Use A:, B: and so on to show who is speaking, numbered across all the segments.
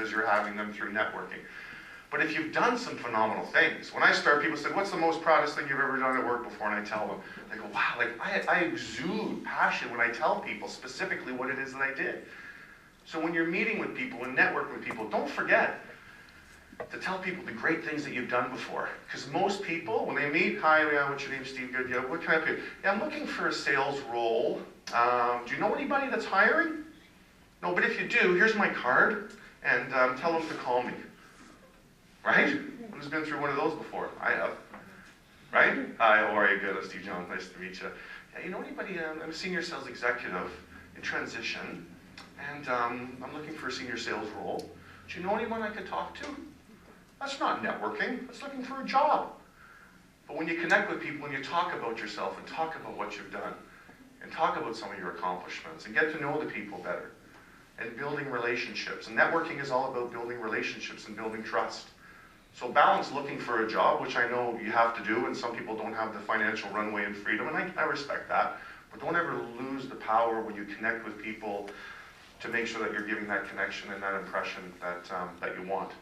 A: as you're having them through networking. But if you've done some phenomenal things, when I start, people say, what's the most proudest thing you've ever done at work before? And I tell them, they go, wow, like I exude passion when I tell people specifically what it is that I did. So when you're meeting with people and networking with people, don't forget to tell people the great things that you've done before. Because most people, when they meet, hi, yeah, what's your name, Steve? Good, yeah, what can I help you? Yeah, I'm looking for a sales role. Do you know anybody that's hiring? No, but if you do, here's my card, and tell them to call me. Right? Who's been through one of those before? I have. Right? Hi, how are you? Good, I'm Steve Johnston. Nice to meet you. Yeah, you know anybody? I'm a senior sales executive in transition, and I'm looking for a senior sales role. Do you know anyone I could talk to? That's not networking. That's looking for a job. But when you connect with people and you talk about yourself and talk about what you've done and talk about some of your accomplishments and get to know the people better and building relationships. And networking is all about building relationships and building trust. So balance looking for a job, which I know you have to do, and some people don't have the financial runway and freedom, and I respect that. But don't ever lose the power when you connect with people to make sure that you're giving that connection and that impression that you want.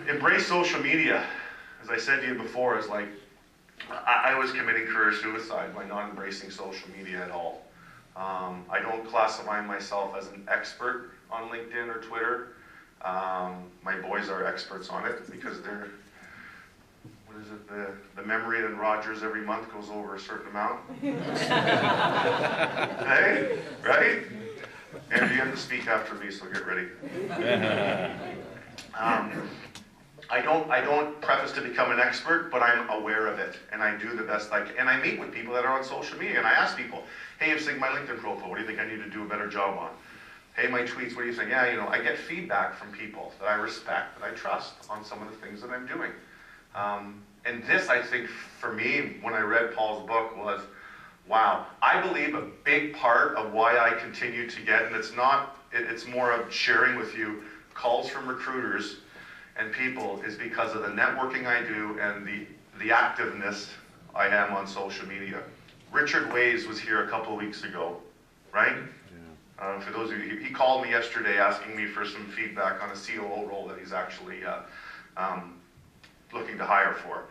A: Embrace social media. As I said to you before, is like, I was committing career suicide by not embracing social media at all. I don't classify myself as an expert on LinkedIn or Twitter. My boys are experts on it because they're, what is it, the memory in Rogers every month goes over a certain amount. Hey, right? And you have to speak after me, so get ready. I don't preface to become an expert, but I'm aware of it, and I do the best I can. And I meet with people that are on social media, and I ask people, hey, I'm seeing my LinkedIn profile, what do you think I need to do a better job on? Hey, my tweets, what do you think? Yeah, you know, I get feedback from people that I respect, that I trust on some of the things that I'm doing. And this, I think, for me, when I read Paul's book was, wow, I believe a big part of why I continue to get, and it's more of sharing with you, calls from recruiters and people is because of the networking I do and the activeness I am on social media. Richard Ways was here a couple of weeks ago, right? Yeah. For those of you, he called me yesterday asking me for some feedback on a COO role that he's actually looking to hire for.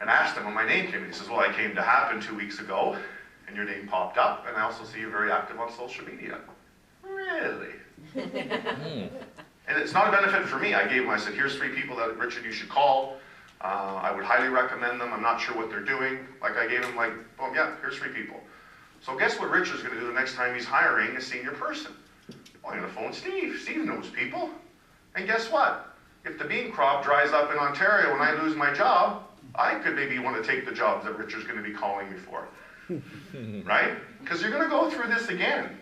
A: And I asked him when my name came in. He says, well, I came to HAPPEN 2 weeks ago, and your name popped up, and I also see you're very active on social media. Really? And it's not a benefit for me. I gave him, I said, here's 3 people that, Richard, you should call. I would highly recommend them. I'm not sure what they're doing. Like, I gave him, like, boom, yeah, here's 3 people. So guess what Richard's going to do the next time he's hiring a senior person? Well, I'm going to phone Steve. Steve knows people. And guess what? If the bean crop dries up in Ontario and I lose my job, I could maybe want to take the jobs that Richard's going to be calling me for. Right? Because you're going to go through this again.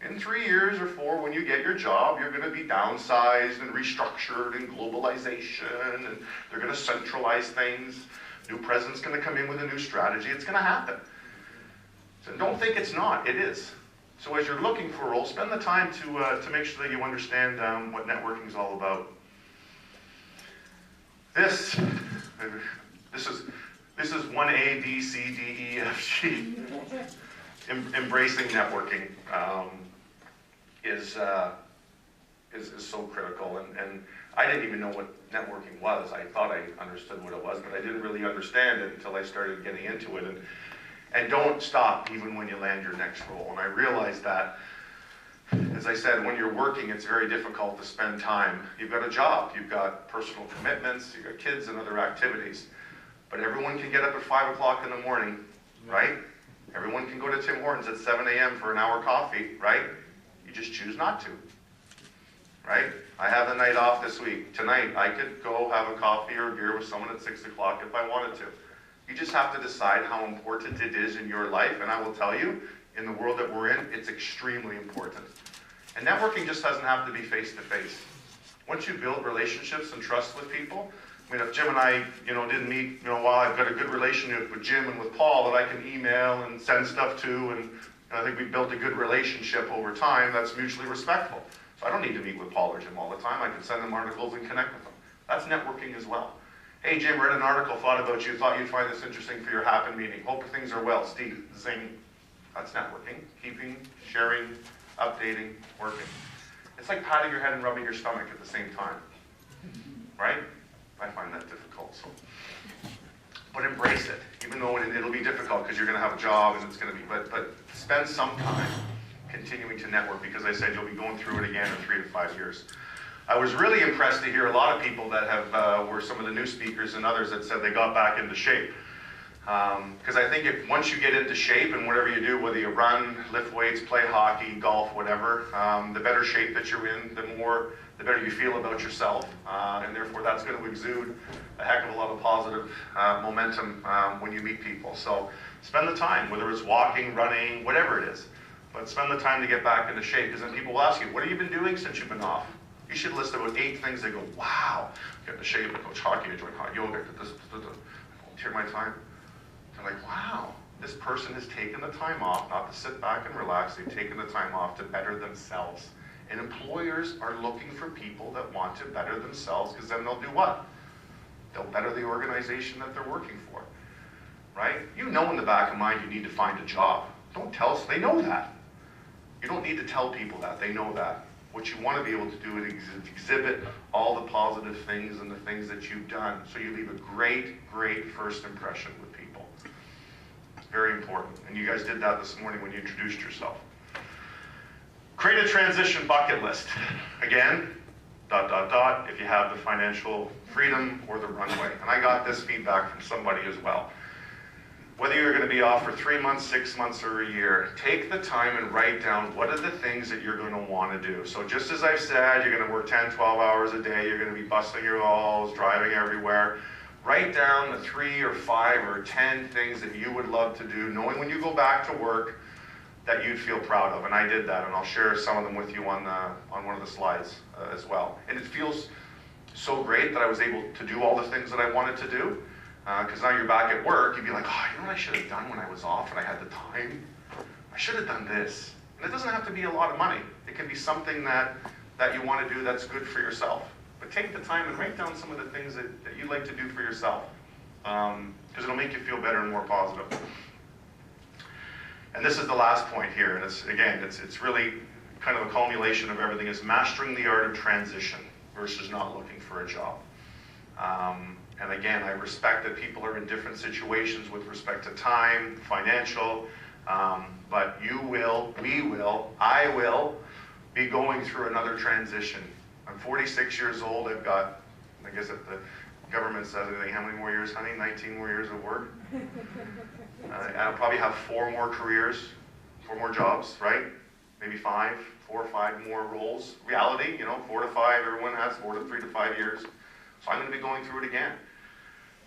A: In 3 years or 4, when you get your job, you're going to be downsized and restructured and globalization, and they're going to centralize things. New president's going to come in with a new strategy. It's going to happen. So don't think it's not. It is. So as you're looking for a role, spend the time to make sure that you understand what networking is all about. This is 1A, B, C, D, E, F, G. Embracing networking is so critical, and I didn't even know what networking was. I thought I understood what it was, but I didn't really understand it until I started getting into it. And don't stop even when you land your next role. And I realized that, as I said, when you're working, it's very difficult to spend time. You've got a job, you've got personal commitments, you've got kids and other activities. But everyone can get up at 5 o'clock in the morning, right? Everyone can go to Tim Hortons at 7 a.m. for an hour coffee, right? You just choose not to, right? I have the night off this week. Tonight, I could go have a coffee or a beer with someone at 6 o'clock if I wanted to. You just have to decide how important it is in your life, and I will tell you, in the world that we're in, it's extremely important. And networking just doesn't have to be face-to-face. Once you build relationships and trust with people, I mean, if Jim and I, didn't meet, while I've got a good relationship with Jim and with Paul that I can email and send stuff to, and I think we built a good relationship over time that's mutually respectful. So I don't need to meet with Paul or Jim all the time. I can send them articles and connect with them. That's networking as well. Hey, Jim, read an article, thought about you, thought you'd find this interesting for your HAPPEN meeting. Hope things are well. Steve, zing. That's networking. Keeping, sharing, updating, working. It's like patting your head and rubbing your stomach at the same time, right? I find that difficult, so. But embrace it, even though it'll be difficult because you're going to have a job and it's going to be, but spend some time continuing to network, because I said you'll be going through it again in 3 to 5 years. I was really impressed to hear a lot of people that have were some of the new speakers and others that said they got back into shape. Because I think once you get into shape and whatever you do, whether you run, lift weights, play hockey, golf, whatever, the better shape that you're in, the better you feel about yourself, and therefore that's going to exude a heck of a lot of positive momentum when you meet people. So spend the time, whether it's walking, running, whatever it is, but spend the time to get back into shape, because then people will ask you, what have you been doing since you've been off? You should list about 8 things. They go, wow, get into shape, I coach hockey, I join hot yoga, I volunteer my time. They're like, wow, this person has taken the time off, not to sit back and relax, they've taken the time off to better themselves. And employers are looking for people that want to better themselves, because then they'll do what? They'll better the organization that they're working for, right? You know in the back of mind you need to find a job. Don't tell us, they know that. You don't need to tell people that, they know that. What you want to be able to do is exhibit all the positive things and the things that you've done, so you leave a great, great first impression with people. Very important, and you guys did that this morning when you introduced yourself. Create a transition bucket list. Again, ... if you have the financial freedom or the runway. And I got this feedback from somebody as well. Whether you're going to be off for 3 months, 6 months, or a year, take the time and write down what are the things that you're going to want to do. So just as I've said, you're going to work 10, 12 hours a day, you're going to be busting your balls, driving everywhere. Write down the 3 or 5 or 10 things that you would love to do, knowing when you go back to work that you'd feel proud of. And I did that, and I'll share some of them with you on one of the slides as well. And it feels so great that I was able to do all the things that I wanted to do, because now you're back at work, you'd be like, oh, you know what I should have done when I was off and I had the time? I should have done this. And it doesn't have to be a lot of money. It can be something that you want to do that's good for yourself. But take the time and write down some of the things that you'd like to do for yourself, because it'll make you feel better and more positive. And this is the last point here, and it's really kind of a culmination of everything, is mastering the art of transition versus not looking for a job. And again, I respect that people are in different situations with respect to time, financial, but you will, we will, I will be going through another transition. I'm 46 years old, I've got, I guess if the government says anything, how many more years, honey? 19 more years of work? I'll probably have 4 more careers, 4 more jobs, right? Maybe 4 or 5 more roles. Reality, 4 to 5, everyone has 3 to 5 years. So I'm going to be going through it again.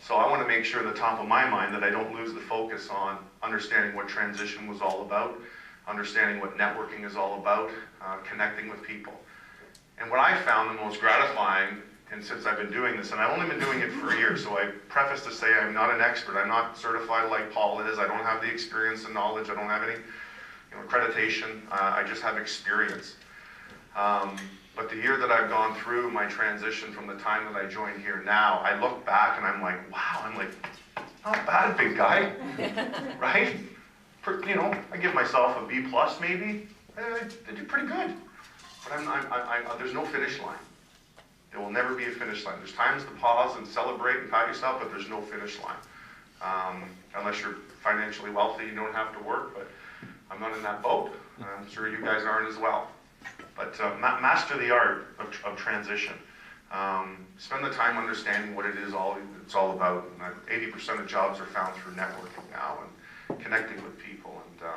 A: So I want to make sure at the top of my mind that I don't lose the focus on understanding what transition was all about, understanding what networking is all about, connecting with people. And what I found the most gratifying, and since I've been doing this, and I've only been doing it for a year, so I preface to say I'm not an expert. I'm not certified like Paul is. I don't have the experience and knowledge. I don't have any accreditation. I just have experience. But the year that I've gone through my transition from the time that I joined here now, I look back and I'm like, wow, not bad, big guy, right? I give myself a B+ maybe. I did pretty good. But there's no finish line. There will never be a finish line. There's times to pause and celebrate and pat yourself, but there's no finish line. Unless you're financially wealthy, you don't have to work, but I'm not in that boat. I'm sure you guys aren't as well. But master the art of transition. Spend the time understanding what it's all about. 80% of jobs are found through networking now and connecting with people. And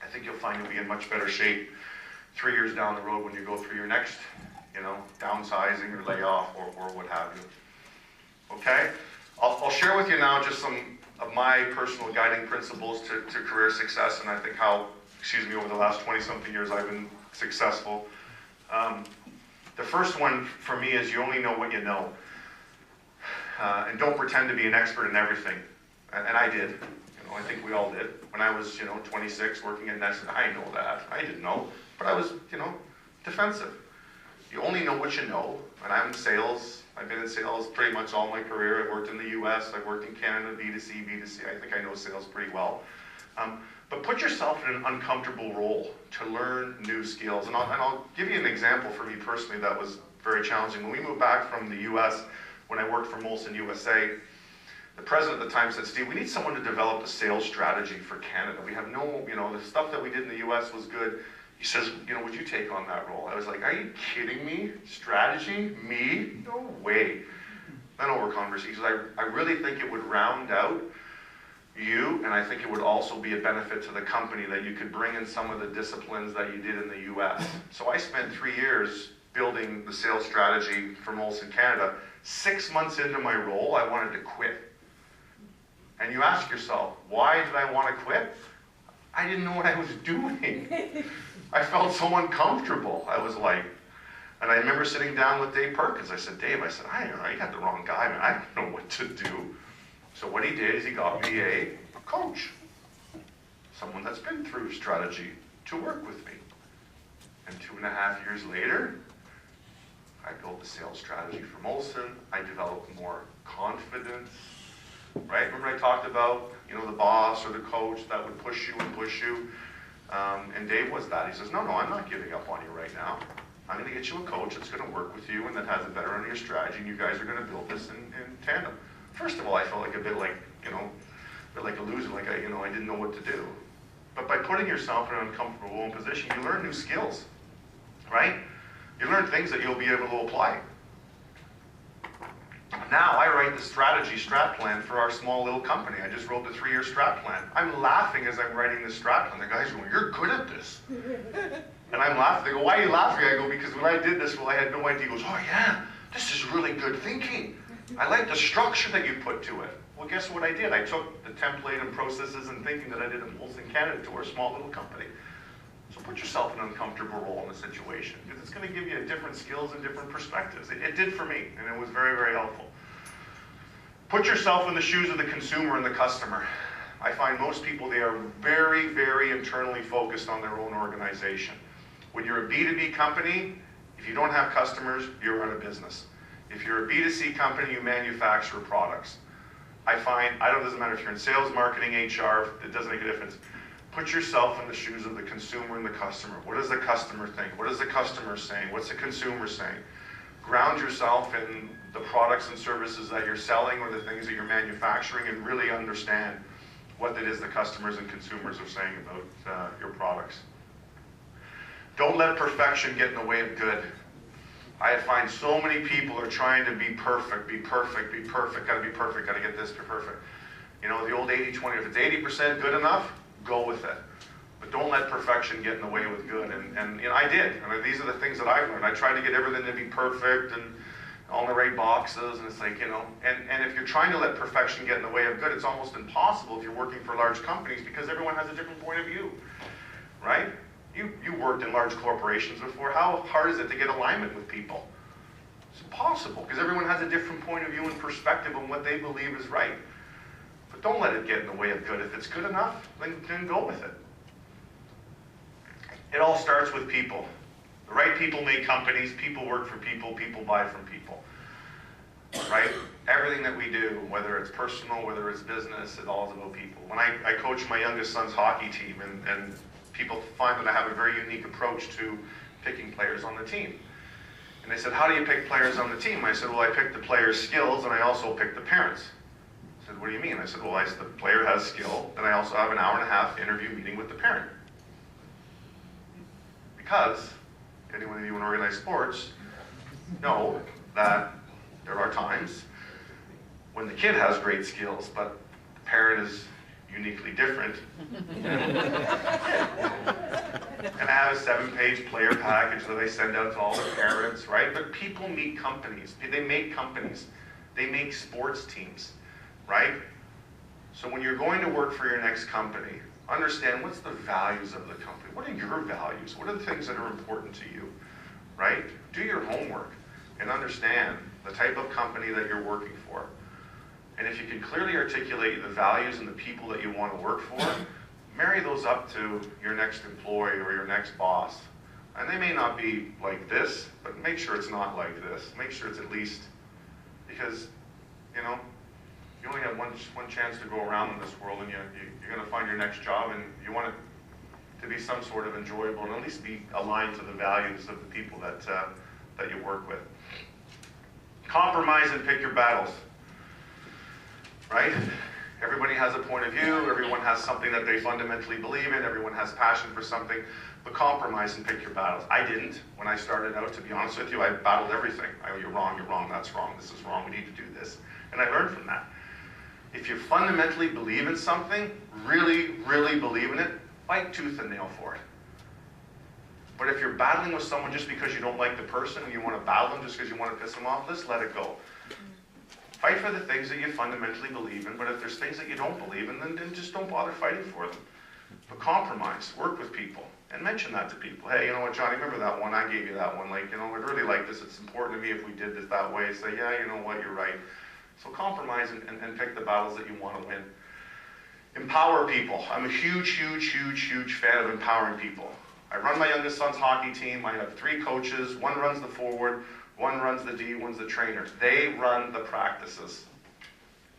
A: I think you'll find you'll be in much better shape 3 years down the road when you go through your next, downsizing or layoff or what have you. Okay? I'll share with you now just some of my personal guiding principles to career success, and I think how, over the last 20-something years I've been successful. The first one for me is you only know what you know. And don't pretend to be an expert in everything. And I did. I think we all did. When I was, 26 working at Nestle, I know that. I didn't know. But I was, defensive. You only know what you know. And I'm in sales. I've been in sales pretty much all my career. I've worked in the US, I've worked in Canada, B2C. I think I know sales pretty well. But put yourself in an uncomfortable role to learn new skills. And I'll give you an example for me personally that was very challenging. When we moved back from the US, when I worked for Molson USA, the president at the time said, Steve, we need someone to develop a sales strategy for Canada. We have no, the stuff that we did in the US was good. He says, would you take on that role? I was like, are you kidding me? Strategy? Me? No way. Then over conversation, I really think it would round out you, and I think it would also be a benefit to the company that you could bring in some of the disciplines that you did in the US. So I spent 3 years building the sales strategy for Molson Canada. 6 months into my role, I wanted to quit. And you ask yourself, why did I want to quit? I didn't know what I was doing. I felt so uncomfortable. I was like, and I remember sitting down with Dave Perkins. I said, Dave, I don't know, you got the wrong guy, man. I don't know what to do. So what he did is he got me a coach, someone that's been through strategy, to work with me. And 2.5 years later, I built the sales strategy for Molson. I developed more confidence, right? Remember I talked about, the boss or the coach that would push you and push you. And Dave was that. He says, no, I'm not giving up on you right now. I'm going to get you a coach that's going to work with you and that has a better on your strategy, and you guys are going to build this in tandem. First of all, I felt like a bit like, a bit like a loser, like I didn't know what to do. But by putting yourself in an uncomfortable position, you learn new skills, right? You learn things that you'll be able to apply. Now I write the strat plan for our small little company. I just wrote the 3-year strat plan. I'm laughing as I'm writing the strat plan. The guys are going, you're good at this. And I'm laughing. They go, why are you laughing? I go, because when I did this, I had no idea. He goes, oh yeah, this is really good thinking. I like the structure that you put to it. Well, guess what I did? I took the template and processes and thinking that I did in Molson Canada to our small little company. So put yourself in an uncomfortable role in the situation, because it's going to give you different skills and different perspectives. It did for me, and it was very, very helpful. Put yourself in the shoes of the consumer and the customer. I find most people, they are very, very internally focused on their own organization. When you're a B2B company, if you don't have customers, you're out of business. If you're a B2C company, you manufacture products. I find, it doesn't matter if you're in sales, marketing, HR, it doesn't make a difference. Put yourself in the shoes of the consumer and the customer. What does the customer think? What is the customer saying? What's the consumer saying? Ground yourself in the products and services that you're selling or the things that you're manufacturing, and really understand what it is the customers and consumers are saying about your products. Don't let perfection get in the way of good. I find so many people are trying to be perfect, gotta be perfect, gotta get this perfect. The old 80-20, if it's 80% good enough, go with it. But don't let perfection get in the way with good. And I did. These are the things that I've learned. I tried to get everything to be perfect and all the right boxes, and it's like, and if you're trying to let perfection get in the way of good, it's almost impossible if you're working for large companies, because everyone has a different point of view, right? You worked in large corporations before. How hard is it to get alignment with people? It's impossible, because everyone has a different point of view and perspective on what they believe is right. But don't let it get in the way of good. If it's good enough, then go with it. It all starts with people. The right people make companies, people work for people, people buy from people. Right? Everything that we do, whether it's personal, whether it's business, it all is about people. When I coach my youngest son's hockey team, and people find that I have a very unique approach to picking players on the team. And they said, how do you pick players on the team? I said, well, I pick the player's skills, and I also pick the parents. I said, what do you mean? I said, well, the player has skill, and I also have an 1.5-hour interview meeting with the parent. Because anyone of you in organized sports know that there are times when the kid has great skills, but the parent is uniquely different. And I have a 7-page player package that I send out to all the parents, right? But people meet companies. They make companies. They make sports teams, right? So when you're going to work for your next company, understand what's the values of the company. What are your values? What are the things that are important to you, right? Do your homework and understand the type of company that you're working for. And if you can clearly articulate the values and the people that you want to work for, marry those up to your next employee or your next boss. And they may not be like this, but make sure it's not like this. Make sure it's at least, because, You only have one chance to go around in this world, and you're going to find your next job, and you want it to be some sort of enjoyable, and at least be aligned to the values of the people that you work with. Compromise and pick your battles, right? Everybody has a point of view, everyone has something that they fundamentally believe in, everyone has passion for something, but compromise and pick your battles. I didn't when I started out, to be honest with you. I battled everything. You're wrong, that's wrong, this is wrong, we need to do this. And I learned from that. If you fundamentally believe in something, really, really believe in it, fight tooth and nail for it. But if you're battling with someone just because you don't like the person and you want to battle them just because you want to piss them off, let's let it go. Fight for the things that you fundamentally believe in, but if there's things that you don't believe in, then just don't bother fighting for them. But compromise, work with people, and mention that to people. Hey, you know what, Johnny, remember that one? I gave you that one. Like, you know, I'd really like this. It's important to me if we did this that way. Say, yeah, you know what, you're right. So compromise and pick the battles that you want to win. Empower people. I'm a huge fan of empowering people. I run my youngest son's hockey team. I have 3 coaches. One runs the forward, one runs the D, one's the trainer. They run the practices.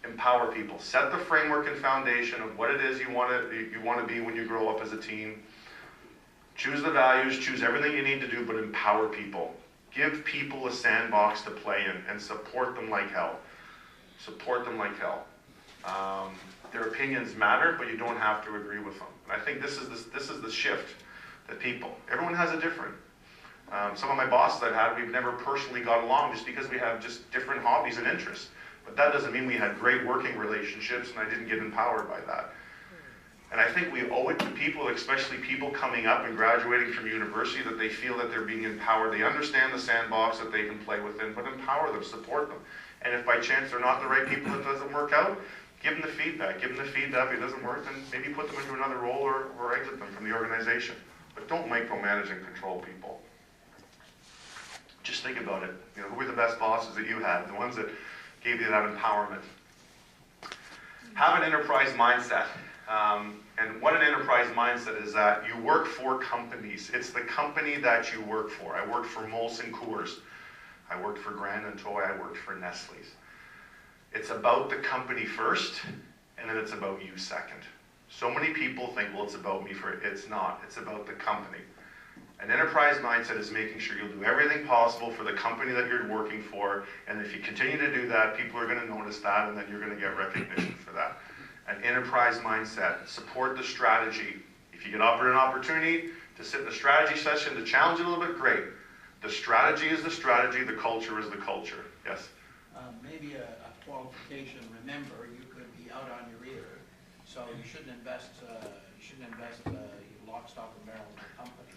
A: Empower people. Set the framework and foundation of what it is you want to be when you grow up as a teen. Choose the values, choose everything you need to do, but empower people. Give people a sandbox to play in and support them like hell. Support them like hell. Their opinions matter, but you don't have to agree with them. And I think this is the shift that everyone has a different. Some of my bosses I've had, we've never personally got along just because we have just different hobbies and interests. But that doesn't mean we had great working relationships and I didn't get empowered by that. And I think we owe it to people, especially people coming up and graduating from university, that they feel that they're being empowered. They understand the sandbox that they can play within, but empower them, support them. And if by chance they're not the right people, it doesn't work out, give them the feedback. Give them the feedback. If it doesn't work, then maybe put them into another role or exit them from the organization. But don't micromanage and control people. Just think about it. You know, who were the best bosses that you had? The ones that gave you that empowerment. Have an enterprise mindset. And what an enterprise mindset is that you work for companies. It's the company that you work for. I worked for Molson Coors. I worked for Grand and Toy. I worked for Nestle's. It's about the company first, and then it's about you second. So many people think, well, it's about me first. It's not. It's about the company. An enterprise mindset is making sure you'll do everything possible for the company that you're working for, and if you continue to do that, people are going to notice that, and then you're going to get recognition for that. An enterprise mindset. Support the strategy. If you get offered an opportunity to sit in a strategy session to challenge it a little bit, great. The strategy is the strategy, the culture is the culture. Yes?
B: Maybe a qualification. Remember, you could be out on your ear, so you shouldn't invest lock, stock, and barrel in the company.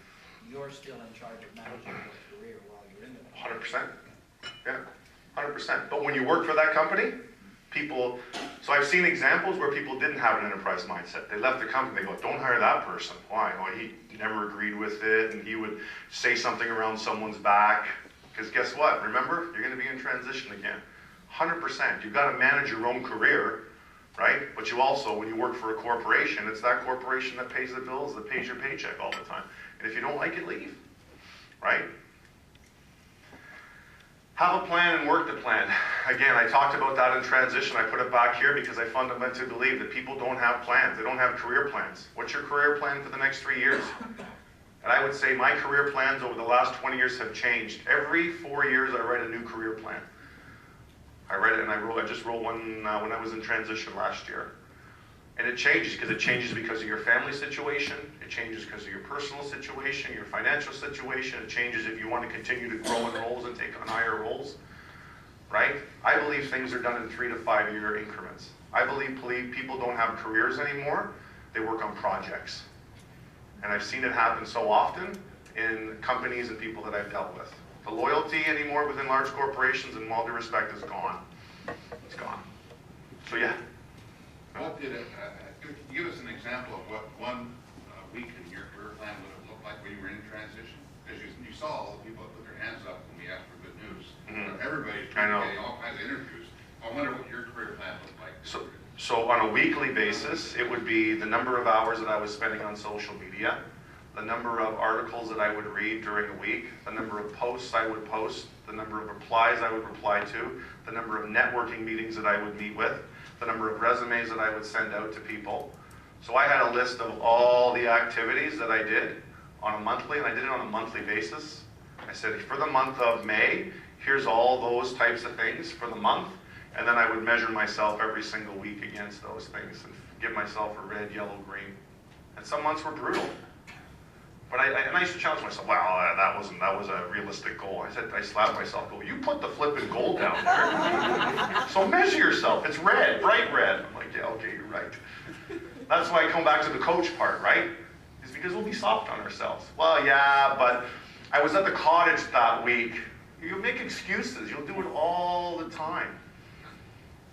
B: You're still in charge of managing your career while you're in the company.
A: 100%. Yeah, 100%. But when you work for that company, so I've seen examples where people didn't have an enterprise mindset. They left the company, they go, don't hire that person. Why? Well, he never agreed with it, and he would say something around someone's back. Because guess what? Remember, you're going to be in transition again. 100%. You've got to manage your own career, right? But you also, when you work for a corporation, it's that corporation that pays the bills, that pays your paycheck all the time. And if you don't like it, leave, right? Have a plan and work the plan. Again, I talked about that in transition. I put it back here because I fundamentally believe that people don't have plans. They don't have career plans. What's your career plan for the next 3 years? And I would say my career plans over the last 20 years have changed. Every 4 years I write a new career plan. I read it and I just wrote one when I was in transition last year. And it changes because of your family situation. It changes because of your personal situation, your financial situation. It changes if you want to continue to grow in roles and take on higher roles, right? I believe things are done in 3 to 5 year increments. I believe people don't have careers anymore. They work on projects. And I've seen it happen so often in companies and people that I've dealt with. The loyalty anymore within large corporations, in all due respect, is gone. It's gone. So yeah.
C: What did give us an example of what one week in your career plan would have looked like when you were in transition? Because you saw all the people that put their hands up when we asked for good news. Mm-hmm. Everybody's getting all kinds of interviews. I wonder what your career plan looked like.
A: So on a weekly basis, it would be the number of hours that I was spending on social media, the number of articles that I would read during the week, the number of posts I would post, the number of replies I would reply to, the number of networking meetings that I would meet with, the number of resumes that I would send out to people. So I had a list of all the activities that I did on a monthly, and I did it on a monthly basis. I said, for the month of May, here's all those types of things for the month, and then I would measure myself every single week against those things and give myself a red, yellow, green. And some months were brutal. But I used to challenge myself, well, that was a realistic goal. I slapped myself, go, you put the flipping goal down there. So measure yourself, it's red, bright red. I'm like, yeah, okay, you're right. That's why I come back to the coach part, right? Is because we'll be soft on ourselves. Well, yeah, but I was at the cottage that week. You'll make excuses, you'll do it all the time.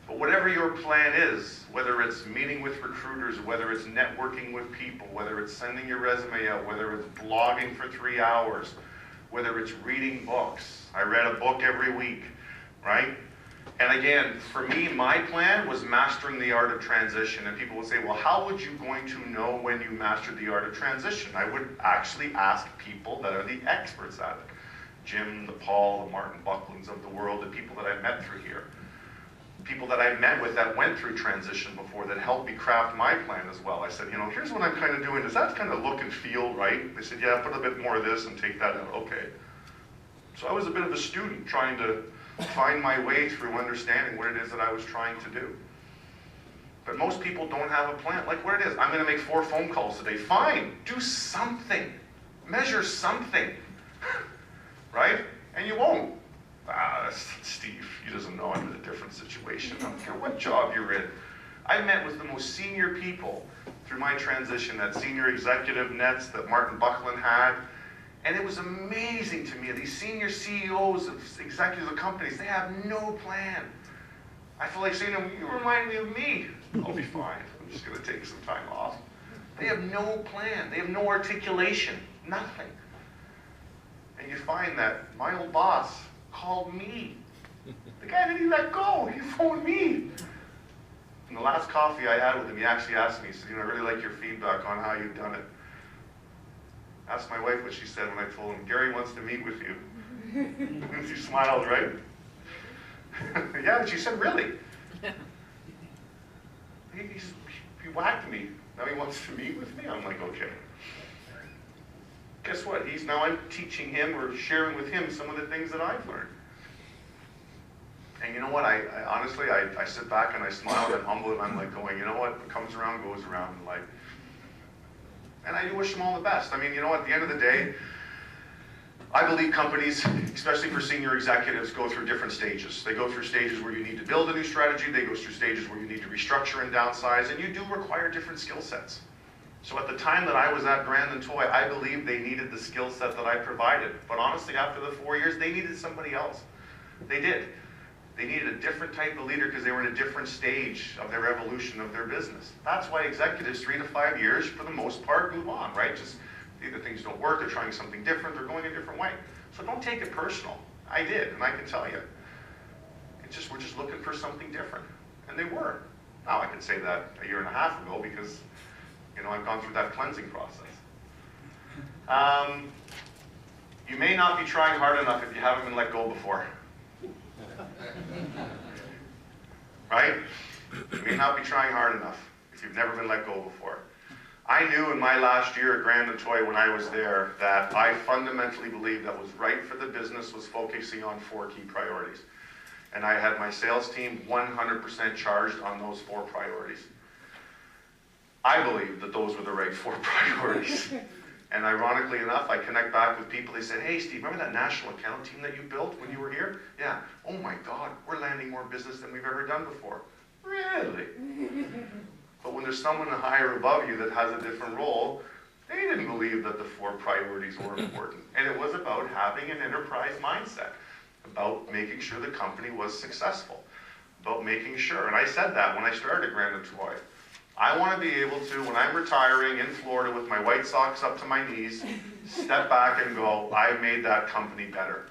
A: But whatever your plan is, whether it's meeting with recruiters, whether it's networking with people, whether it's sending your resume out, whether it's blogging for 3 hours, whether it's reading books. I read a book every week, right? And again, for me, my plan was mastering the art of transition. And people would say, well, how would you going to know when you mastered the art of transition? I would actually ask people that are the experts at it. Jim, the Paul, the Martin Bucklands of the world, the people that I met through here. People that I met with that went through transition before that helped me craft my plan as well. I said, you know, here's what I'm kind of doing. Does that kind of look and feel right? They said, yeah, put a bit more of this and take that out. Okay. So I was a bit of a student trying to find my way through understanding what it is that I was trying to do. But most people don't have a plan. Like what it is, I'm going to make 4 phone calls today. Fine, do something. Measure something. Right? And you won't. Steve, he doesn't know I'm in a different situation. I don't care what job you're in. I met with the most senior people through my transition, that senior executive nets that Martin Buckland had. And it was amazing to me. These senior CEOs of executives of companies, they have no plan. I feel like saying to them, you remind me of me. I'll be fine. I'm just going to take some time off. They have no plan. They have no articulation. Nothing. And you find that my old boss called me. The guy that he let go, he phoned me. And the last coffee I had with him, he actually asked me, he said, you know, I really like your feedback on how you've done it. Asked my wife what she said when I told him, Gary wants to meet with you. She smiled, right? Yeah, and she said, really? He whacked me. Now he wants to meet with me? I'm like, okay. Guess what? I'm teaching him or sharing with him some of the things that I've learned. And you know what? I honestly, I sit back and I smile and I'm humble and I'm like going, you know what comes around goes around in life. And I wish them all the best. I mean, you know, at the end of the day, I believe companies, especially for senior executives, go through different stages. They go through stages where you need to build a new strategy. They go through stages where you need to restructure and downsize, and you do require different skill sets. So at the time that I was at Brandon Toy, I believed they needed the skill set that I provided. But honestly, after the 4 years, they needed somebody else. They did. They needed a different type of leader because they were in a different stage of their evolution of their business. That's why executives, 3 to 5 years, for the most part, move on, right? Just either things don't work, they're trying something different, they're going a different way. So don't take it personal. I did, and I can tell you. We're just looking for something different. And they were. Now, I could say that a year and a half ago because, you know, I've gone through that cleansing process. You may not be trying hard enough if you haven't been let go before. Right? You may not be trying hard enough if you've never been let go before. I knew in my last year at Grand & Toy when I was there that I fundamentally believed that was right for the business was focusing on 4 key priorities. And I had my sales team 100% charged on those 4 priorities. I believed that those were the right 4 priorities. And ironically enough, I connect back with people, they said, hey Steve, remember that national account team that you built when you were here? Yeah. Oh my God, we're landing more business than we've ever done before. Really? But when there's someone higher above you that has a different role, they didn't believe that the 4 priorities were important. And it was about having an enterprise mindset, about making sure the company was successful, about making sure, and I said that when I started Grand & Toy. I want to be able to, when I'm retiring in Florida with my white socks up to my knees, step back and go, I made that company better.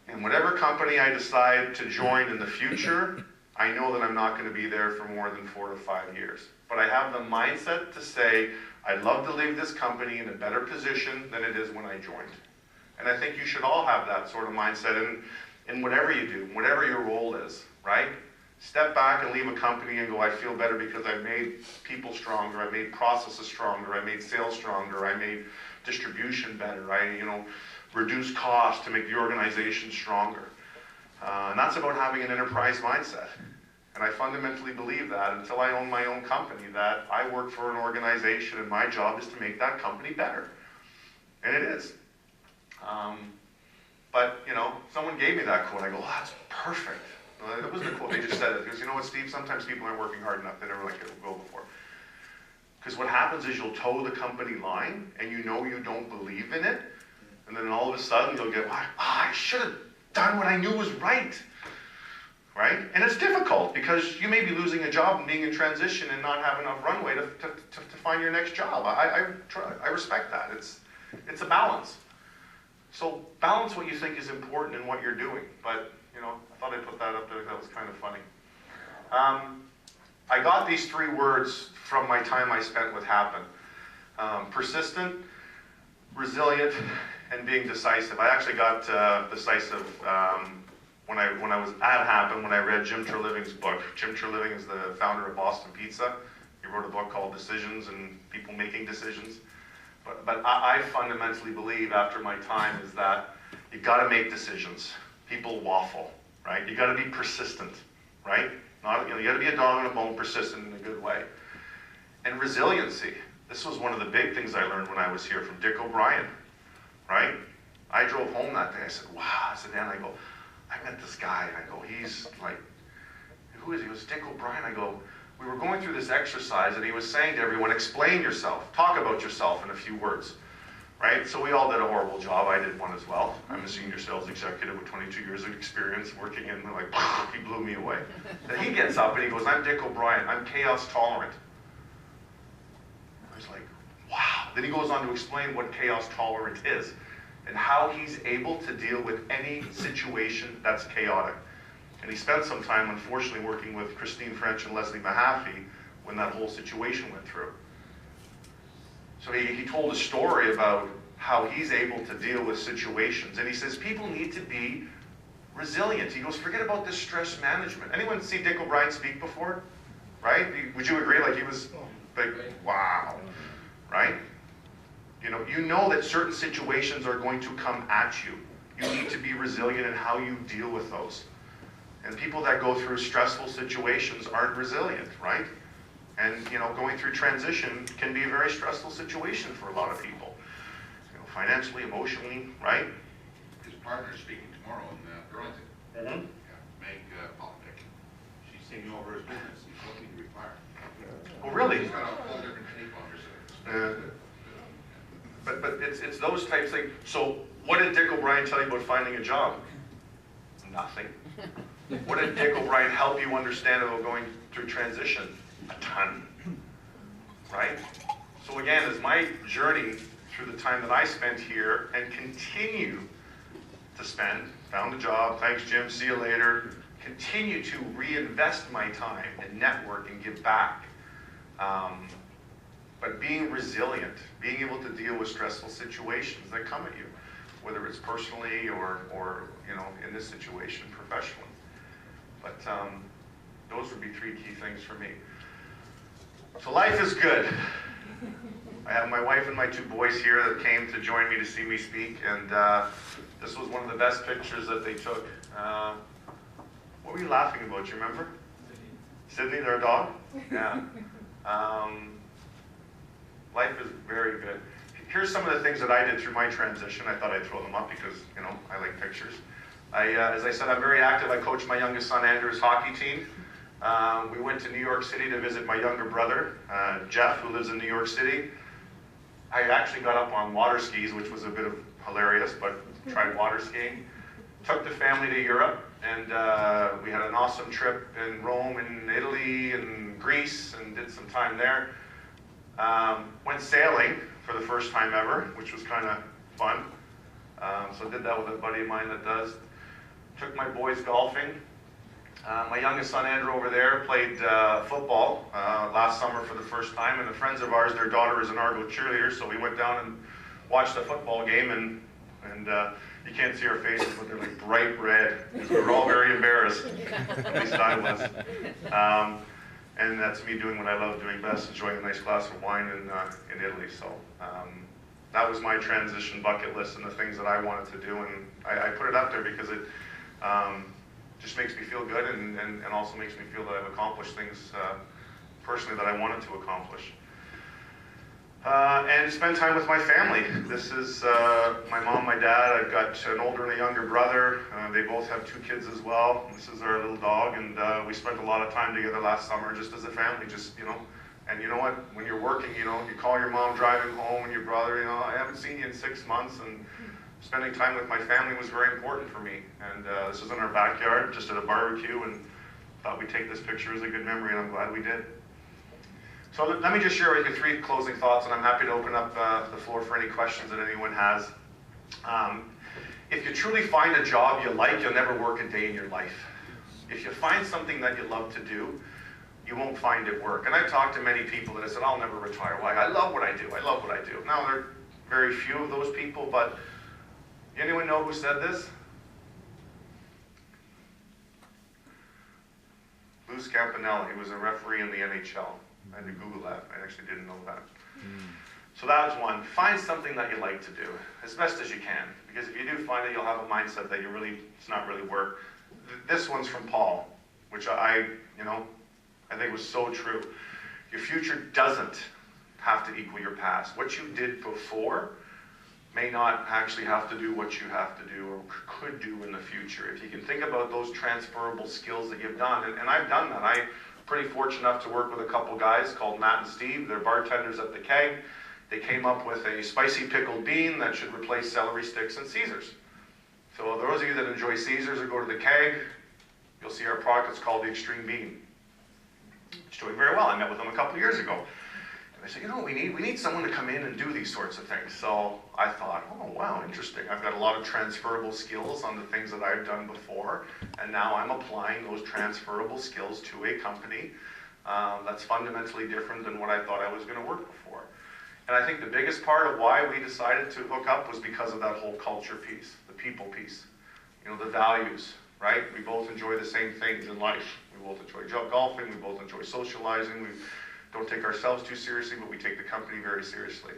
A: And whatever company I decide to join in the future, I know that I'm not going to be there for more than 4 to 5 years. But I have the mindset to say, I'd love to leave this company in a better position than it is when I joined. And I think you should all have that sort of mindset in whatever you do, whatever your role is, right? step back and leave a company and go, I feel better because I made people stronger, I made processes stronger, I made sales stronger, I made distribution better, I reduced costs to make the organization stronger. And that's about having an enterprise mindset. And I fundamentally believe that until I own my own company, that I work for an organization and my job is to make that company better. And it is. But, someone gave me that quote. I go, oh, that's perfect. That wasn't a quote, they just said it. Because you know what, Steve, sometimes people aren't working hard enough. They never let it go before. Because what happens is you'll toe the company line and you know you don't believe in it. And then all of a sudden you'll get, I should have done what I knew was right. Right? And it's difficult because you may be losing a job and being in transition and not have enough runway to find your next job. I respect that. It's a balance. So balance what you think is important in what you're doing. But, I thought I'd put that up there. That was kind of funny. I got these 3 words from my time I spent with Happen. Persistent, resilient, and being decisive. I actually got decisive when I was at Happen, when I read Jim Treliving's book. Jim Treliving is the founder of Boston Pizza. He wrote a book called Decisions and People Making Decisions. But I fundamentally believe after my time is that you got to make decisions. People waffle, right? You got to be persistent, right? You got to be a dog on a bone, persistent in a good way. And resiliency. This was one of the big things I learned when I was here from Dick O'Brien, right? I drove home that day. I said, wow. I said, Dan, I go, I met this guy. And I go, he's like, who is he? He was Dick O'Brien. I go, we were going through this exercise and he was saying to everyone, explain yourself. Talk about yourself in a few words. Right? So we all did a horrible job. I did one as well. I'm a senior sales executive with 22 years of experience working in, he blew me away. Then he gets up and he goes, I'm Dick O'Brien. I'm chaos tolerant. I was like, wow. Then he goes on to explain what chaos tolerant is and how he's able to deal with any situation that's chaotic. And he spent some time, unfortunately, working with Christine French and Leslie Mahaffey when that whole situation went through. So he told a story about how he's able to deal with situations. And he says people need to be resilient. He goes, forget about this stress management. Anyone see Dick O'Brien speak before? Right? Would you agree? Like he was like, wow. Right? You know that certain situations are going to come at you. You need to be resilient in how you deal with those. And people that go through stressful situations aren't resilient, right? And going through transition can be a very stressful situation for a lot of people. Financially, emotionally, right?
C: His partner's speaking tomorrow in Burlington.
A: Mm-hmm.
C: Yeah, Meg Popovic. She's taking over his business. He's looking to retire.
A: Oh, really?
C: He's got a whole different take on this.
A: But it's those types like. So what did Dick O'Brien tell you about finding a job? Nothing. What did Dick O'Brien help you understand about going through transition? A ton. Right? So again, as my journey through the time that I spent here and continue to spend, found a job, thanks Jim, see you later, continue to reinvest my time and network and give back. But being resilient, being able to deal with stressful situations that come at you, whether it's personally or in this situation, professionally. But those would be 3 key things for me. So life is good. I have my wife and my 2 boys here that came to join me to see me speak, and this was one of the best pictures that they took. What were you laughing about, you remember? Sydney, their dog? Yeah. Life is very good. Here's some of the things that I did through my transition. I thought I'd throw them up because, I like pictures. As I said, I'm very active. I coach my youngest son, Andrew's hockey team. We went to New York City to visit my younger brother, Jeff, who lives in New York City. I actually got up on water skis, which was a bit of hilarious, but tried water skiing. Took the family to Europe, and we had an awesome trip in Rome and Italy and Greece, and did some time there. Went sailing for the first time ever, which was kind of fun. So did that with a buddy of mine that does. Took my boys golfing. My youngest son, Andrew, over there, played football last summer for the first time, and the friends of ours, their daughter is an Argo cheerleader, so we went down and watched a football game, and You can't see our faces, but they're like bright red. We were all very embarrassed. At least I was. And that's me doing what I love doing best, enjoying a nice glass of wine in Italy. So that was my transition bucket list and the things that I wanted to do. And I put it up there because it just makes me feel good and also makes me feel that I've accomplished things personally that I wanted to accomplish. And to spend time with my family. This is my mom, my dad. I've got an older and a younger brother. They both have 2 kids as well. This is our little dog, and we spent a lot of time together last summer just as a family, just, you know. And you know what, when you're working, you know, you call your mom driving home and your brother, you know, I haven't seen you in 6 months, and spending time with my family was very important for me. And this is in our backyard, just at a barbecue, and thought we'd take this picture as a good memory, and I'm glad we did. So let me just share with you 3 closing thoughts, and I'm happy to open up the floor for any questions that anyone has. If you truly find a job you like, you'll never work a day in your life. If you find something that you love to do, you won't find it work. And I've talked to many people that have said, I'll never retire. Why? I love what I do. I love what I do. Now, there are very few of those people, but anyone know who said this? Lou Campanella. He was a referee in the NHL. I had to Google that. I actually didn't know that. So that was one. Find something that you like to do as best as you can. Because if you do find it, you'll have a mindset that it's not really work. This one's from Paul, which I think was so true. Your future doesn't have to equal your past. What you did before may not actually have to do what you have to do or could do in the future. If you can think about those transferable skills that you've done, and I've done that. I'm pretty fortunate enough to work with a couple guys called Matt and Steve. They're bartenders at the Keg. They came up with a spicy pickled bean that should replace celery sticks and Caesars. So those of you that enjoy Caesars or go to the Keg, you'll see our product. It's called the Extreme Bean. It's doing very well. I met with them a couple of years ago. And they said, you know what we need? We need someone to come in and do these sorts of things. So I thought, oh, wow, interesting. I've got a lot of transferable skills on the things that I've done before, and now I'm applying those transferable skills to a company that's fundamentally different than what I thought I was going to work before. And I think the biggest part of why we decided to hook up was because of that whole culture piece, the people piece, the values, right? We both enjoy the same things in life. We both enjoy golfing, we both enjoy socializing, we don't take ourselves too seriously, but we take the company very seriously.